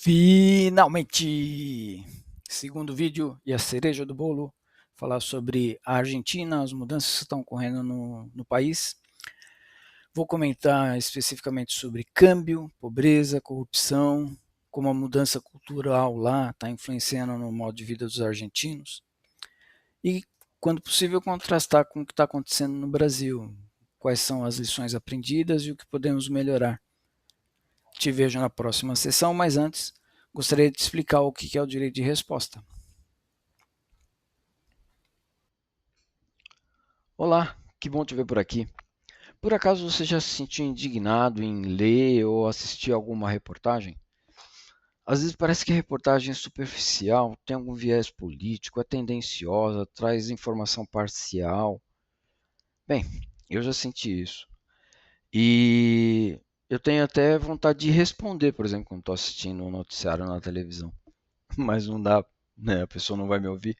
Finalmente! Segundo vídeo e a cereja do bolo, falar sobre a Argentina, as mudanças que estão ocorrendo no país. Vou comentar especificamente sobre câmbio, pobreza, corrupção, como a mudança cultural lá está influenciando no modo de vida dos argentinos. E, quando possível, contrastar com o que está acontecendo no Brasil. Quais são as lições aprendidas e o que podemos melhorar. Te vejo na próxima sessão, mas antes gostaria de explicar o que é o direito de resposta. Olá, que bom te ver por aqui. Por acaso você já se sentiu indignado em ler ou assistir alguma reportagem? Às vezes parece que a reportagem é superficial, tem algum viés político, é tendenciosa, traz informação parcial. Bem, eu já senti isso. E eu tenho até vontade de responder, por exemplo, quando estou assistindo um noticiário na televisão. Mas não dá, né? A pessoa não vai me ouvir.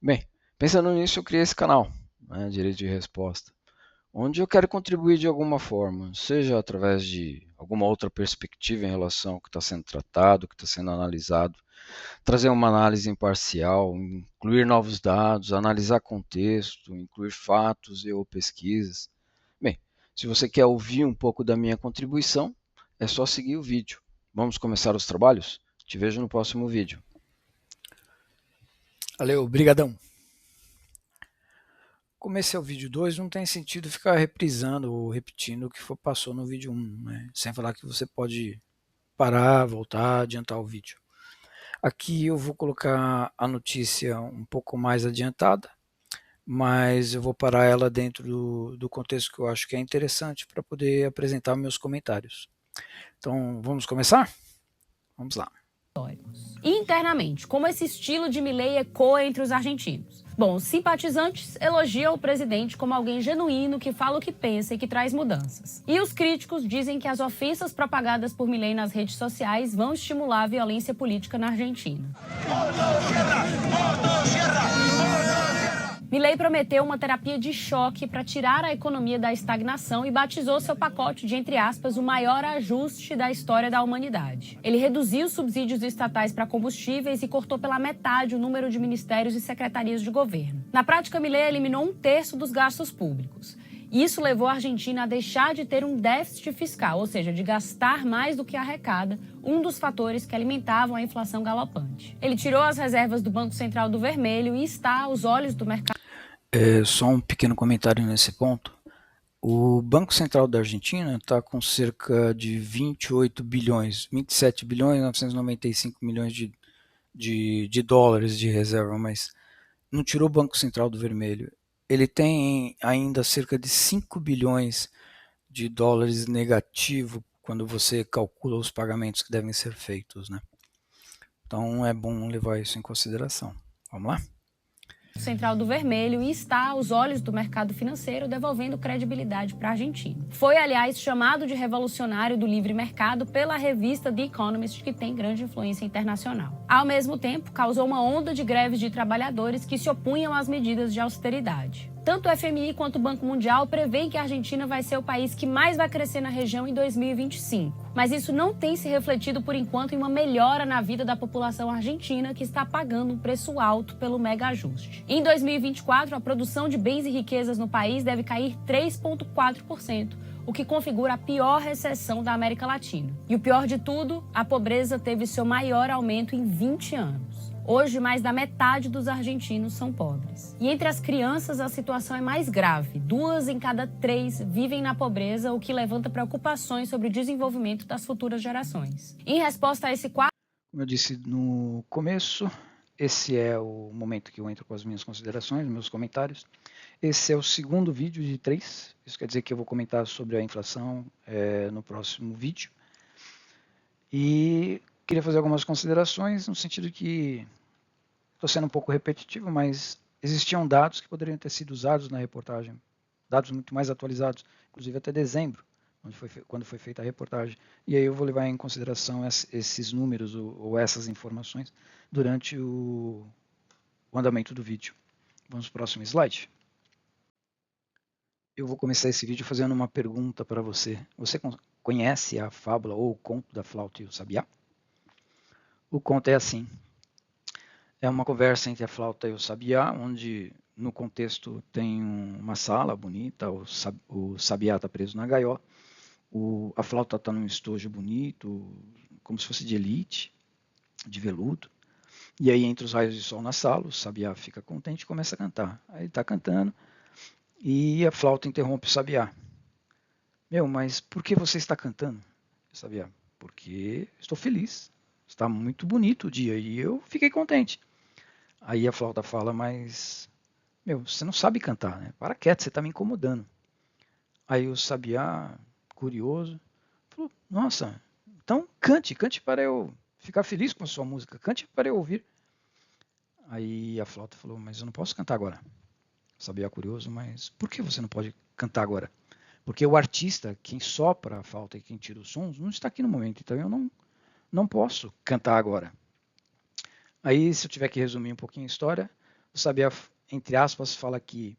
Bem, pensando nisso, eu criei esse canal, né, Direito de Resposta, onde eu quero contribuir de alguma forma, seja através de alguma outra perspectiva em relação ao que está sendo tratado, que está sendo analisado, trazer uma análise imparcial, incluir novos dados, analisar contexto, incluir fatos e ou pesquisas. Bem, se você quer ouvir um pouco da minha contribuição, é só seguir o vídeo. Vamos começar os trabalhos? Te vejo no próximo vídeo. Valeu, brigadão. Como esse é o vídeo 2, não tem sentido ficar reprisando ou repetindo o que passou no vídeo 1, né? Sem falar que você pode parar, voltar, adiantar o vídeo. Aqui eu vou colocar a notícia um pouco mais adiantada, mas eu vou parar ela dentro do contexto que eu acho que é interessante para poder apresentar meus comentários. Então, vamos começar? Vamos lá. Internamente, como esse estilo de Milei ecoa entre os argentinos? Bom, os simpatizantes elogiam o presidente como alguém genuíno que fala o que pensa e que traz mudanças. E os críticos dizem que as ofensas propagadas por Milei nas redes sociais vão estimular a violência política na Argentina. Milei prometeu uma terapia de choque para tirar a economia da estagnação e batizou seu pacote de, entre aspas, o maior ajuste da história da humanidade. Ele reduziu os subsídios estatais para combustíveis e cortou pela metade o número de ministérios e secretarias de governo. Na prática, Milei eliminou 1/3 dos gastos públicos. Isso levou a Argentina a deixar de ter um déficit fiscal, ou seja, de gastar mais do que arrecada, um dos fatores que alimentavam a inflação galopante. Ele tirou as reservas do Banco Central do vermelho e está aos olhos do mercado. Só um pequeno comentário nesse ponto. O Banco Central da Argentina está com cerca de 28 bilhões, 27 bilhões 995 milhões de dólares de reserva, mas não tirou o Banco Central do vermelho. Ele tem ainda cerca de 5 bilhões de dólares negativo quando você calcula os pagamentos que devem ser feitos, né? Então é bom levar isso em consideração. Vamos lá? Central do vermelho e está aos olhos do mercado financeiro, devolvendo credibilidade para a Argentina. Foi, aliás, chamado de revolucionário do livre mercado pela revista The Economist, que tem grande influência internacional. Ao mesmo tempo, causou uma onda de greves de trabalhadores que se opunham às medidas de austeridade. Tanto o FMI quanto o Banco Mundial prevêem que a Argentina vai ser o país que mais vai crescer na região em 2025. Mas isso não tem se refletido, por enquanto, em uma melhora na vida da população argentina, que está pagando um preço alto pelo mega ajuste. Em 2024, a produção de bens e riquezas no país deve cair 3,4%, o que configura a pior recessão da América Latina. E o pior de tudo, a pobreza teve seu maior aumento em 20 anos. Hoje, mais da metade dos argentinos são pobres. E entre as crianças, a situação é mais grave. 2 em cada 3 vivem na pobreza, o que levanta preocupações sobre o desenvolvimento das futuras gerações. Em resposta a esse quadro... Como eu disse no começo, esse é o momento que eu entro com as minhas considerações, meus comentários. Esse é o segundo vídeo de 3. Isso quer dizer que eu vou comentar sobre a inflação no próximo vídeo. E queria fazer algumas considerações no sentido que estou sendo um pouco repetitivo, mas existiam dados que poderiam ter sido usados na reportagem, dados muito mais atualizados, inclusive até dezembro, quando foi feita a reportagem. E aí eu vou levar em consideração esses números ou essas informações durante o andamento do vídeo. Vamos para o próximo slide. Eu vou começar esse vídeo fazendo uma pergunta para você. Você conhece a fábula ou o conto da flauta e o sabiá? O conto é assim. É uma conversa entre a flauta e o sabiá, onde no contexto tem uma sala bonita, o sabiá está preso na gaiola, a flauta está num estojo bonito, como se fosse de elite, de veludo. E aí, entre os raios de sol na sala, o sabiá fica contente e começa a cantar. Aí ele está cantando e a flauta interrompe o sabiá. Meu, mas por que você está cantando? Sabiá, porque estou feliz. Está muito bonito o dia e eu fiquei contente. Aí a flauta fala, mas, meu, você não sabe cantar, né? Para quieto, você está me incomodando. Aí o sabiá, curioso, falou, nossa, então cante para eu ficar feliz com a sua música, cante para eu ouvir. Aí a flauta falou, mas eu não posso cantar agora. O sabiá curioso, mas por que você não pode cantar agora? Porque o artista, quem sopra a flauta e quem tira os sons, não está aqui no momento, então eu não posso cantar agora. Aí, se eu tiver que resumir um pouquinho a história, o sabiá, entre aspas, fala que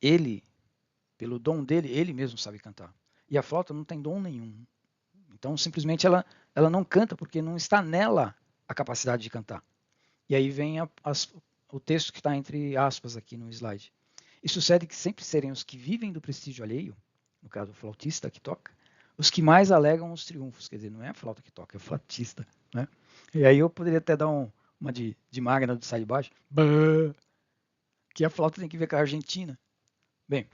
ele, pelo dom dele, ele mesmo sabe cantar. E a flauta não tem dom nenhum. Então, simplesmente, ela não canta porque não está nela a capacidade de cantar. E aí vem o texto que está entre aspas aqui no slide. E sucede que sempre serem os que vivem do prestígio alheio, no caso o flautista que toca, os que mais alegam os triunfos. Quer dizer, não é a flauta que toca, é o flautista. Né? E aí eu poderia até dar uma de Magna do sai de baixo, que a flauta tem que ver com a Argentina. Bem,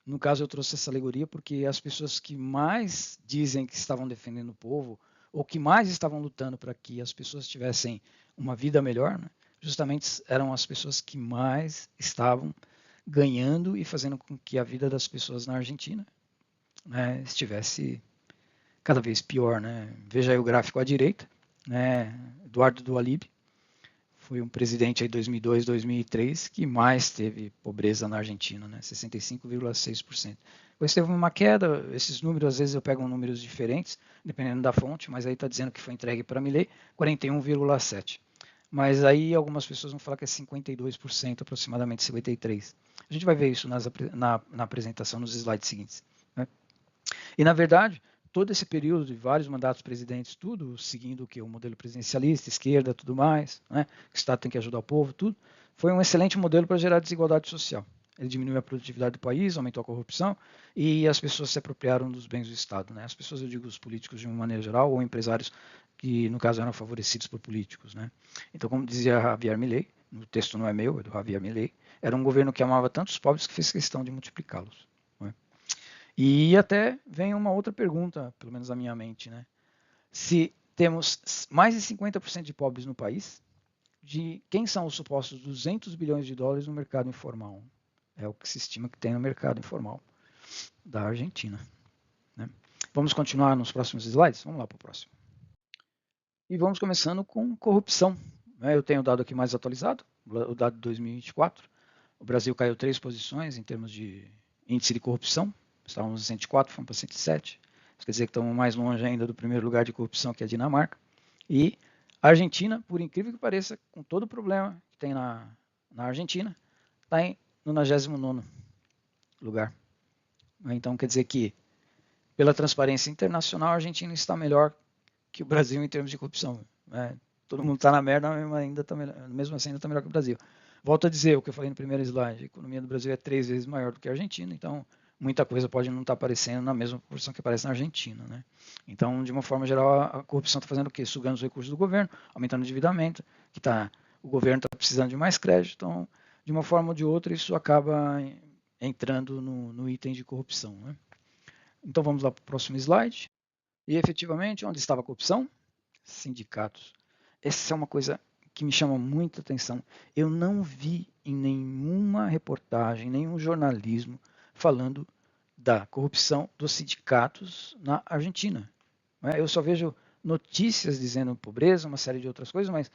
no caso eu trouxe essa alegoria porque as pessoas que mais dizem que estavam defendendo o povo, ou que mais estavam lutando para que as pessoas tivessem uma vida melhor, né, justamente eram as pessoas que mais estavam ganhando e fazendo com que a vida das pessoas na Argentina, né, estivesse cada vez pior. Né? Veja aí o gráfico à direita, né, Eduardo Dualib, foi um presidente aí 2002, 2003 que mais teve pobreza na Argentina, né? 65,6%. Depois teve uma queda, esses números às vezes eu pego números diferentes, dependendo da fonte, mas aí está dizendo que foi entregue para Milei, 41,7%. Mas aí algumas pessoas vão falar que é 52%, aproximadamente 53%. A gente vai ver isso na apresentação, nos slides seguintes. Né? E na verdade, todo esse período de vários mandatos presidentes, tudo seguindo o que o modelo presidencialista, esquerda, tudo mais, né, que o Estado tem que ajudar o povo, tudo, foi um excelente modelo para gerar desigualdade social. Ele diminuiu a produtividade do país, aumentou a corrupção e as pessoas se apropriaram dos bens do Estado. Né? As pessoas, eu digo os políticos de uma maneira geral, ou empresários que, no caso, eram favorecidos por políticos. Né? Então, como dizia Javier Milei, o texto não é meu, é do Javier Milei, era um governo que amava tanto os pobres que fez questão de multiplicá-los. Né? E até vem uma outra pergunta, pelo menos na minha mente, né? Se temos mais de 50% de pobres no país, de quem são os supostos 200 bilhões de dólares no mercado informal? É o que se estima que tem no mercado informal da Argentina. Né? Vamos continuar nos próximos slides? Vamos lá para o próximo. E vamos começando com corrupção. Eu tenho o dado aqui mais atualizado, o dado de 2024. O Brasil caiu 3 posições em termos de índice de corrupção. Estávamos em 104, fomos para 107. Isso quer dizer que estamos mais longe ainda do primeiro lugar de corrupção, que é a Dinamarca. E a Argentina, por incrível que pareça, com todo o problema que tem na Argentina, está no 99º lugar. Então quer dizer que, pela transparência internacional, a Argentina está melhor que o Brasil em termos de corrupção. Todo mundo está na merda, mesmo assim ainda está melhor que o Brasil. Volto a dizer o que eu falei no primeiro slide, a economia do Brasil é 3 vezes maior do que a Argentina, então muita coisa pode não estar aparecendo na mesma proporção que aparece na Argentina. Né? Então, de uma forma geral, a corrupção está fazendo o quê? Sugando os recursos do governo, aumentando o endividamento, o governo está precisando de mais crédito, então, de uma forma ou de outra, isso acaba entrando no item de corrupção. Né? Então, vamos lá para o próximo slide. E, efetivamente, onde estava a corrupção? Sindicatos. Essa é uma coisa que me chama muita atenção. Eu não vi em nenhuma reportagem, nenhum jornalismo falando da corrupção dos sindicatos na Argentina. Eu só vejo notícias dizendo pobreza, uma série de outras coisas, mas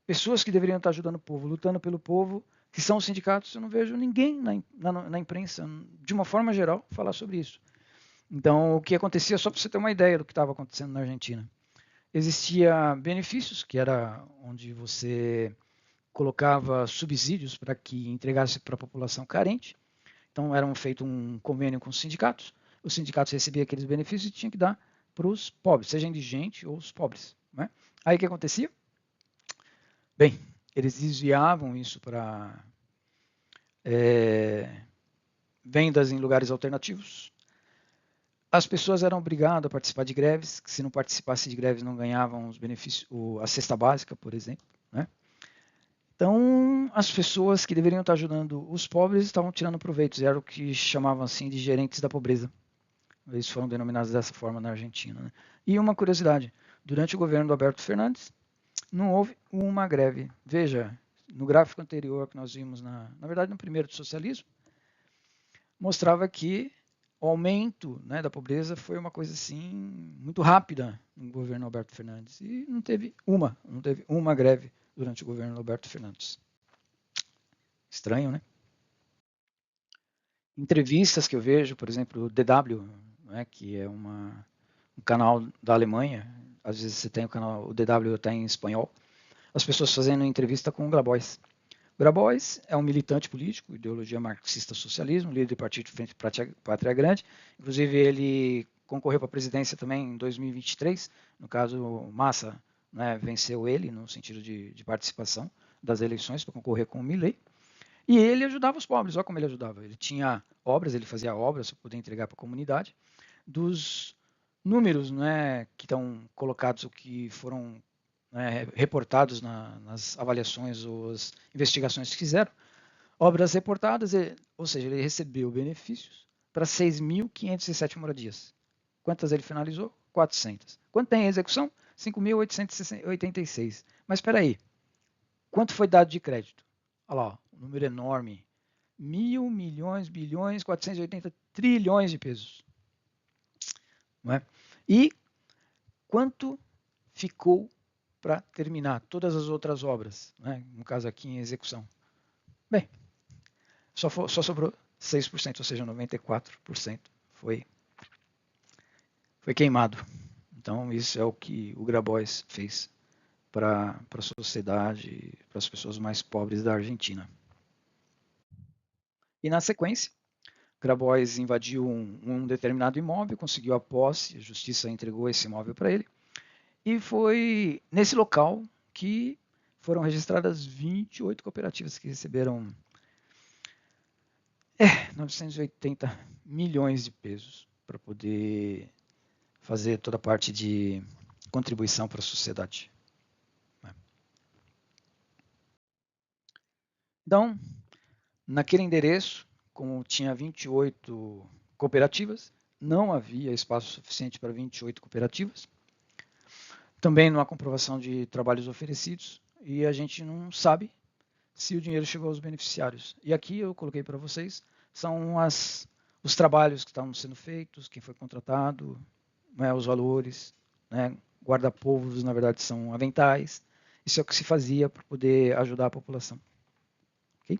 pessoas que deveriam estar ajudando o povo, lutando pelo povo, que são os sindicatos, eu não vejo ninguém na imprensa, de uma forma geral, falar sobre isso. Então, o que acontecia, só para você ter uma ideia do que estava acontecendo na Argentina, existia benefícios, que era onde você colocava subsídios para que entregasse para a população carente. Então, era feito um convênio com os sindicatos recebiam aqueles benefícios e tinham que dar para os pobres, seja indigente ou os pobres. Né? Aí o que acontecia? Bem, eles desviavam isso para vendas em lugares alternativos. As pessoas eram obrigadas a participar de greves, que se não participasse de greves não ganhavam os benefícios, a cesta básica, por exemplo, né? Então, as pessoas que deveriam estar ajudando os pobres estavam tirando proveitos, era o que chamavam assim de gerentes da pobreza. Eles foram denominados dessa forma na Argentina, né? E uma curiosidade, durante o governo do Alberto Fernandes, não houve uma greve. Veja, no gráfico anterior que nós vimos, na verdade no primeiro do socialismo, mostrava que o aumento, né, da pobreza foi uma coisa assim muito rápida no governo Alberto Fernandes. E não teve uma greve durante o governo Alberto Fernandes. Estranho, né? Entrevistas que eu vejo, por exemplo, o DW, né, que é um canal da Alemanha, às vezes você tem o DW está em espanhol, as pessoas fazendo entrevista com o Grabois. Grabois é um militante político, ideologia marxista-socialismo, líder do Partido Frente Pátria Grande. Inclusive, ele concorreu para a presidência também em 2023. No caso, Massa, né, venceu ele no sentido de participação das eleições para concorrer com o Milei. E ele ajudava os pobres, olha como ele ajudava. Ele tinha obras, ele fazia obras para poder entregar para a comunidade. Dos números, né, que estão colocados, o que foram, né, reportados nas avaliações ou as investigações que fizeram, obras reportadas, ou seja, ele recebeu benefícios para 6.507 moradias. Quantas ele finalizou? 400. Quanto tem em execução? 5.886. Mas espera aí, quanto foi dado de crédito? Olha lá, um número enorme. 1.000, milhões, bilhões, 480 trilhões de pesos. Não é? E quanto ficou para terminar todas as outras obras, né? No caso aqui em execução? Bem, só sobrou 6%, ou seja, 94% foi queimado. Então, isso é o que o Grabois fez para a sociedade, para as pessoas mais pobres da Argentina. E na sequência, Grabois invadiu um determinado imóvel, conseguiu a posse, a justiça entregou esse imóvel para ele, e foi nesse local que foram registradas 28 cooperativas que receberam 980 milhões de pesos para poder fazer toda a parte de contribuição para a sociedade. Então, naquele endereço, como tinha 28 cooperativas, não havia espaço suficiente para 28 cooperativas. Também não há comprovação de trabalhos oferecidos e a gente não sabe se o dinheiro chegou aos beneficiários. E aqui eu coloquei para vocês, são os trabalhos que estavam sendo feitos, quem foi contratado, né, os valores, né, guarda-povos, na verdade, são aventais. Isso é o que se fazia para poder ajudar a população. Okay?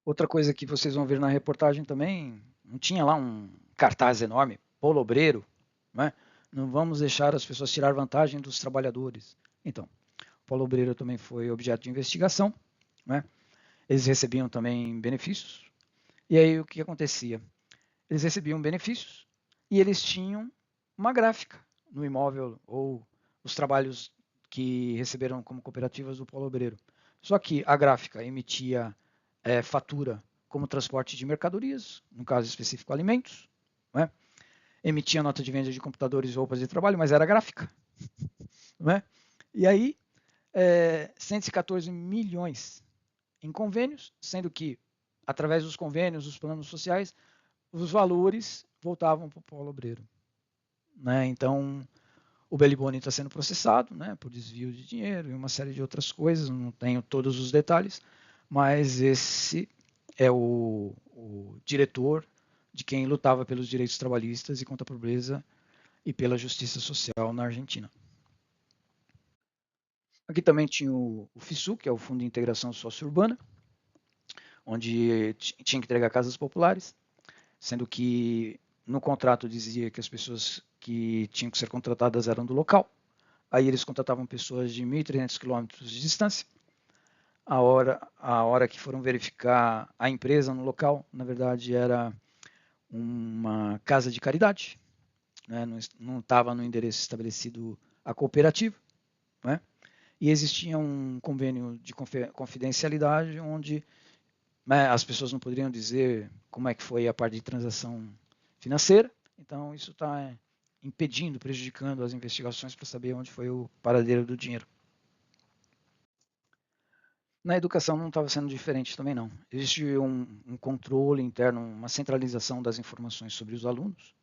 Outra coisa que vocês vão ver na reportagem também, não tinha lá um cartaz enorme, Polo Obreiro, né? Não vamos deixar as pessoas tirar vantagem dos trabalhadores. Então, o Polo Obreiro também foi objeto de investigação, né? Eles recebiam também benefícios. E aí o que acontecia? Eles recebiam benefícios e eles tinham uma gráfica no imóvel ou os trabalhos que receberam como cooperativas do Polo Obreiro. Só que a gráfica emitia fatura como transporte de mercadorias, no caso específico alimentos, né? Emitia nota de venda de computadores e roupas de trabalho, mas era gráfica. Né? E aí, 114 milhões em convênios, sendo que, através dos convênios, dos planos sociais, os valores voltavam para o Polo Obreiro. Né? Então, o Belliboni está sendo processado, né, por desvio de dinheiro e uma série de outras coisas, não tenho todos os detalhes, mas esse é o diretor de quem lutava pelos direitos trabalhistas e contra a pobreza e pela justiça social na Argentina. Aqui também tinha o FISU, que é o Fundo de Integração Socio-Urbana, onde tinha que entregar casas populares, sendo que no contrato dizia que as pessoas que tinham que ser contratadas eram do local. Aí eles contratavam pessoas de 1.300 quilômetros de distância. A hora que foram verificar a empresa no local, na verdade era uma casa de caridade, né? Não estava no endereço estabelecido a cooperativa, né? E existia um convênio de confidencialidade onde, né, as pessoas não poderiam dizer como é que foi a parte de transação financeira. Então isso está impedindo, prejudicando as investigações para saber onde foi o paradeiro do dinheiro. Na educação não estava sendo diferente também não. Existe um controle interno, uma centralização das informações sobre os alunos.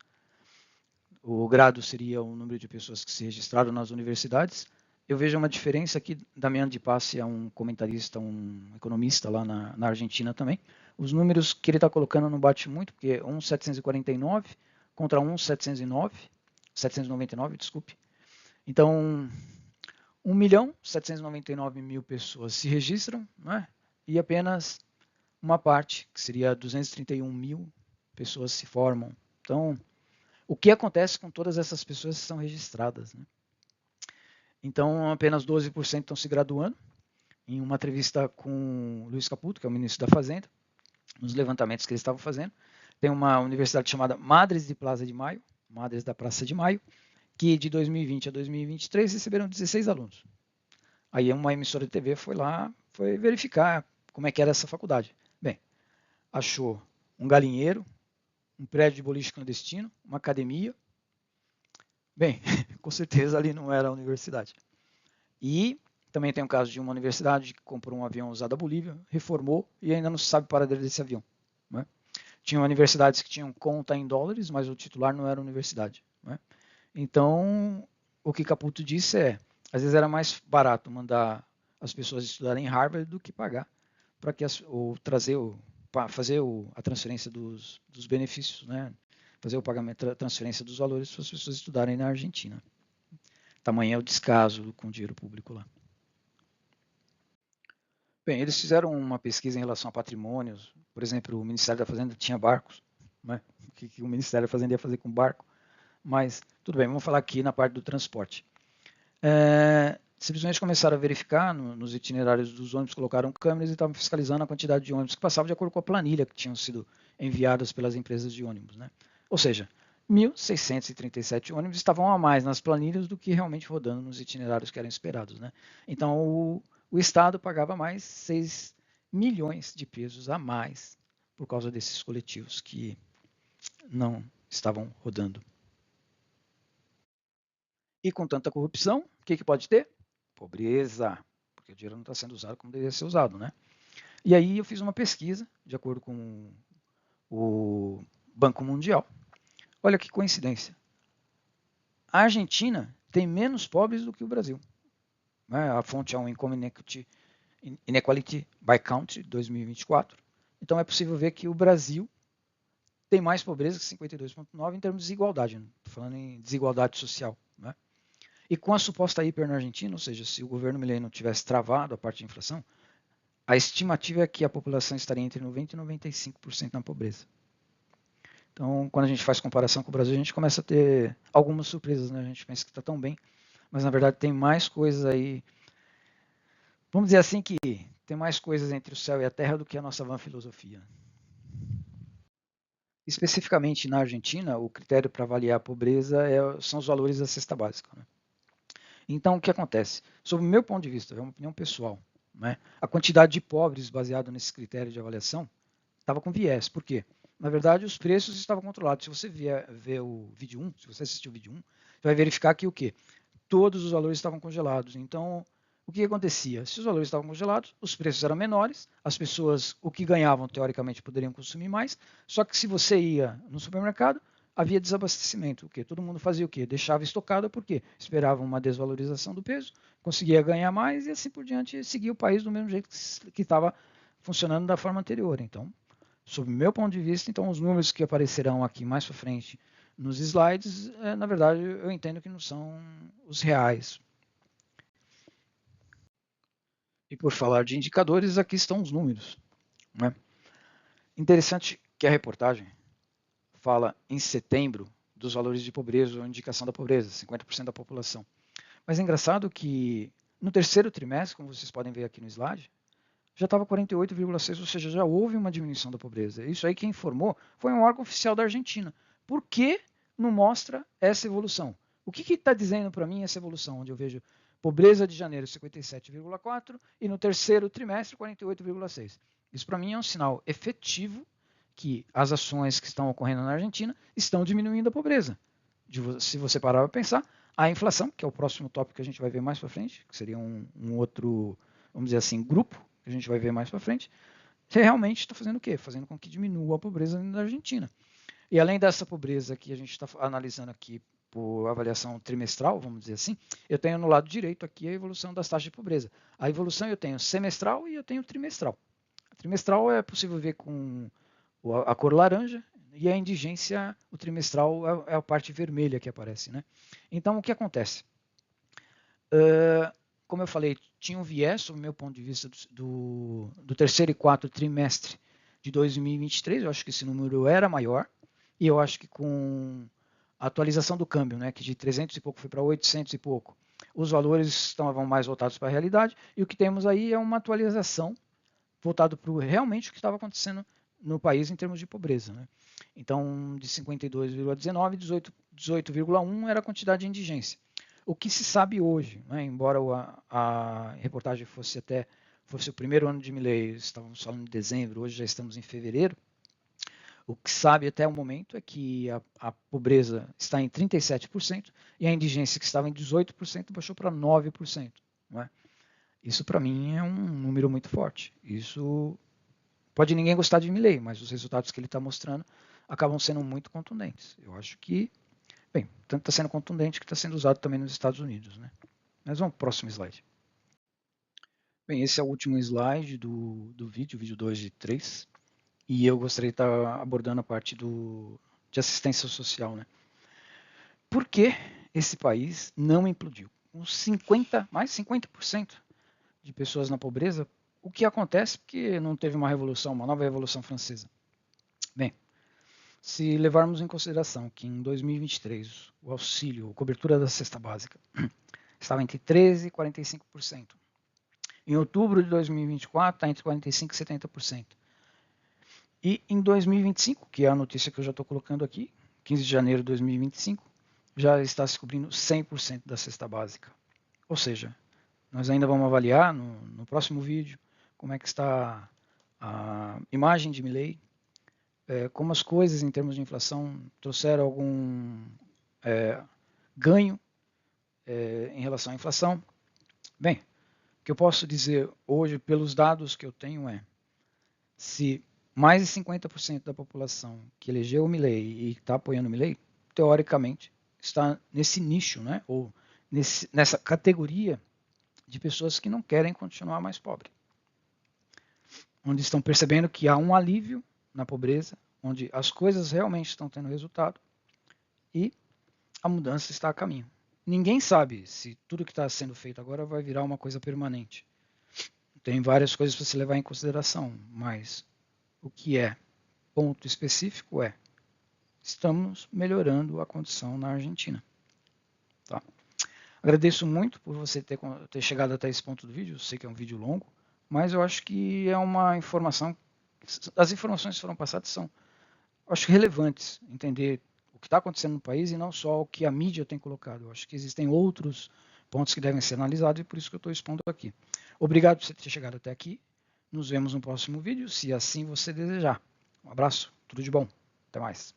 O grado seria o número de pessoas que se registraram nas universidades. Eu vejo uma diferença aqui, Damiano de Passe é um comentarista, um economista lá na Argentina também. Os números que ele está colocando não bate muito, porque 1.749 contra 799, desculpe. Então, 1.799.000 pessoas se registram, né? E apenas uma parte, que seria 231.000 pessoas se formam. Então, o que acontece com todas essas pessoas que são registradas, né? Então, apenas 12% estão se graduando. Em uma entrevista com o Luiz Caputo, que é o ministro da Fazenda, nos levantamentos que eles estavam fazendo, tem uma universidade chamada Madres de Praça de Maio, Madres da Praça de Maio, que de 2020 a 2023 receberam 16 alunos. Aí uma emissora de TV foi lá, foi verificar como é que era essa faculdade. Bem, achou um galinheiro, um prédio de boliche clandestino, uma academia. Bem, com certeza ali não era a universidade. E também tem o caso de uma universidade que comprou um avião usado da Bolívia, reformou e ainda não se sabe o paradeiro desse avião, né? Tinham universidades que tinham conta em dólares, mas o titular não era a universidade, né? Então, o que Caputo disse é, às vezes era mais barato mandar as pessoas estudarem em Harvard do que pagar para que fazer a transferência dos benefícios, né? Fazer o pagamento, a transferência dos valores para as pessoas estudarem na Argentina. Tamanho é o descaso com o dinheiro público lá. Bem, eles fizeram uma pesquisa em relação a patrimônios. Por exemplo, o Ministério da Fazenda tinha barcos, né? O que o Ministério da Fazenda ia fazer com barco? Mas, tudo bem, vamos falar aqui na parte do transporte. Simplesmente começaram a verificar nos itinerários dos ônibus, colocaram câmeras e estavam fiscalizando a quantidade de ônibus que passavam de acordo com a planilha que tinham sido enviadas pelas empresas de ônibus, né? Ou seja, 1.637 ônibus estavam a mais nas planilhas do que realmente rodando nos itinerários que eram esperados, né? Então, o Estado pagava mais 6 milhões de pesos a mais por causa desses coletivos que não estavam rodando. E com tanta corrupção, o que pode ter? Pobreza, porque o dinheiro não está sendo usado como deveria ser usado, né? E aí eu fiz uma pesquisa, de acordo com o Banco Mundial. Olha que coincidência. A Argentina tem menos pobres do que o Brasil. A fonte é um Income Inequality by Country 2024. Então é possível ver que o Brasil tem mais pobreza que 52,9 em termos de desigualdade. Estou falando em desigualdade social, né? E com a suposta hiper na Argentina, ou seja, se o governo Milei não tivesse travado a parte de inflação, a estimativa é que a população estaria entre 90% e 95% na pobreza. Então, quando a gente faz comparação com o Brasil, a gente começa a ter algumas surpresas, né? A gente pensa que está tão bem, mas na verdade tem mais coisas aí. Vamos dizer assim que tem mais coisas entre o céu e a terra do que a nossa vã filosofia. Especificamente na Argentina, o critério para avaliar a pobreza são os valores da cesta básica, né? Então, o que acontece? Sob o meu ponto de vista, é uma opinião pessoal, né? A quantidade de pobres baseado nesse critério de avaliação estava com viés. Por quê? Na verdade, os preços estavam controlados. Se você ver o vídeo 1, se você assistiu o vídeo 1, você vai verificar que o quê? Todos os valores estavam congelados. Então, o que acontecia? Se os valores estavam congelados, os preços eram menores, as pessoas, o que ganhavam, teoricamente, poderiam consumir mais, só que se você ia no supermercado, havia desabastecimento. O quê? Todo mundo fazia o quê? Deixava estocado, porque esperava uma desvalorização do peso, conseguia ganhar mais e assim por diante, seguia o país do mesmo jeito que estava funcionando da forma anterior. Então, sob o meu ponto de vista, então os números que aparecerão aqui mais para frente nos slides, na verdade, eu entendo que não são os reais. E por falar de indicadores, aqui estão os números, né? Interessante que a reportagem fala em setembro dos valores de pobreza ou indicação da pobreza, 50% da população. Mas é engraçado que no terceiro trimestre, como vocês podem ver aqui no slide, já estava 48,6%, ou seja, já houve uma diminuição da pobreza. Isso aí quem informou foi um órgão oficial da Argentina. Por que não mostra essa evolução. O que está dizendo para mim essa evolução? Onde eu vejo pobreza de janeiro 57,4 e no terceiro trimestre 48,6. Isso para mim é um sinal efetivo que as ações que estão ocorrendo na Argentina estão diminuindo a pobreza. Se você parar para pensar, a inflação, que é o próximo tópico que a gente vai ver mais para frente, que seria um outro, vamos dizer assim, grupo, que a gente vai ver mais para frente, realmente está fazendo o quê? Fazendo com que diminua a pobreza na Argentina. E além dessa pobreza que a gente está analisando aqui por avaliação trimestral, vamos dizer assim, eu tenho no lado direito aqui a evolução das taxas de pobreza. A evolução eu tenho semestral e eu tenho trimestral. A trimestral é possível ver com a cor laranja, e a indigência, o trimestral, é a parte vermelha que aparece, né? Então, o que acontece? Como eu falei, tinha um viés, sob o meu ponto de vista, do terceiro e quarto trimestre de 2023, eu acho que esse número era maior, e eu acho que com a atualização do câmbio, né, que de 300 e pouco foi para 800 e pouco, os valores estavam mais voltados para a realidade, e o que temos aí é uma atualização voltado para realmente o que estava acontecendo no país em termos de pobreza, né? Então, de 52,19, 18,1 era a quantidade de indigência. O que se sabe hoje, né, embora a reportagem fosse o primeiro ano de Milei, estávamos falando de dezembro, hoje já estamos em fevereiro, o que se sabe até o momento é que a pobreza está em 37% e a indigência, que estava em 18%, baixou para 9%. Não é? Isso, para mim, é um número muito forte. Isso pode ninguém gostar de Milei, mas os resultados que ele está mostrando acabam sendo muito contundentes. Eu acho que, bem, tanto está sendo contundente que está sendo usado também nos Estados Unidos, né? Mas vamos para o próximo slide. Bem, esse é o último slide do vídeo 2 de 3, e eu gostaria de estar abordando a parte de assistência social, né? Por que esse país não implodiu? Mais 50% de pessoas na pobreza, o que acontece porque não teve uma nova revolução francesa? Bem, se levarmos em consideração que em 2023 o auxílio, a cobertura da cesta básica, estava entre 13% e 45%. Em outubro de 2024 está entre 45% e 70%. E em 2025, que é a notícia que eu já estou colocando aqui, 15 de janeiro de 2025, já está se cobrindo 100% da cesta básica. Ou seja, nós ainda vamos avaliar no próximo vídeo como é que está a imagem de Milei, como as coisas em termos de inflação trouxeram algum ganho em relação à inflação. Bem, o que eu posso dizer hoje, pelos dados que eu tenho, se mais de 50% da população que elegeu o Milei e está apoiando o Milei, teoricamente, está nesse nicho, né, ou nessa categoria de pessoas que não querem continuar mais pobres, onde estão percebendo que há um alívio na pobreza, onde as coisas realmente estão tendo resultado e a mudança está a caminho. Ninguém sabe se tudo que está sendo feito agora vai virar uma coisa permanente. Tem várias coisas para se levar em consideração, mas o que é ponto específico estamos melhorando a condição na Argentina. Tá? Agradeço muito por você ter chegado até esse ponto do vídeo. Eu sei que é um vídeo longo, mas eu acho que é uma informação. As informações que foram passadas são, eu acho, relevantes. Entender o que está acontecendo no país e não só o que a mídia tem colocado. Eu acho que existem outros pontos que devem ser analisados e por isso que eu estou expondo aqui. Obrigado por você ter chegado até aqui. Nos vemos no próximo vídeo, se assim você desejar. Um abraço, tudo de bom. Até mais.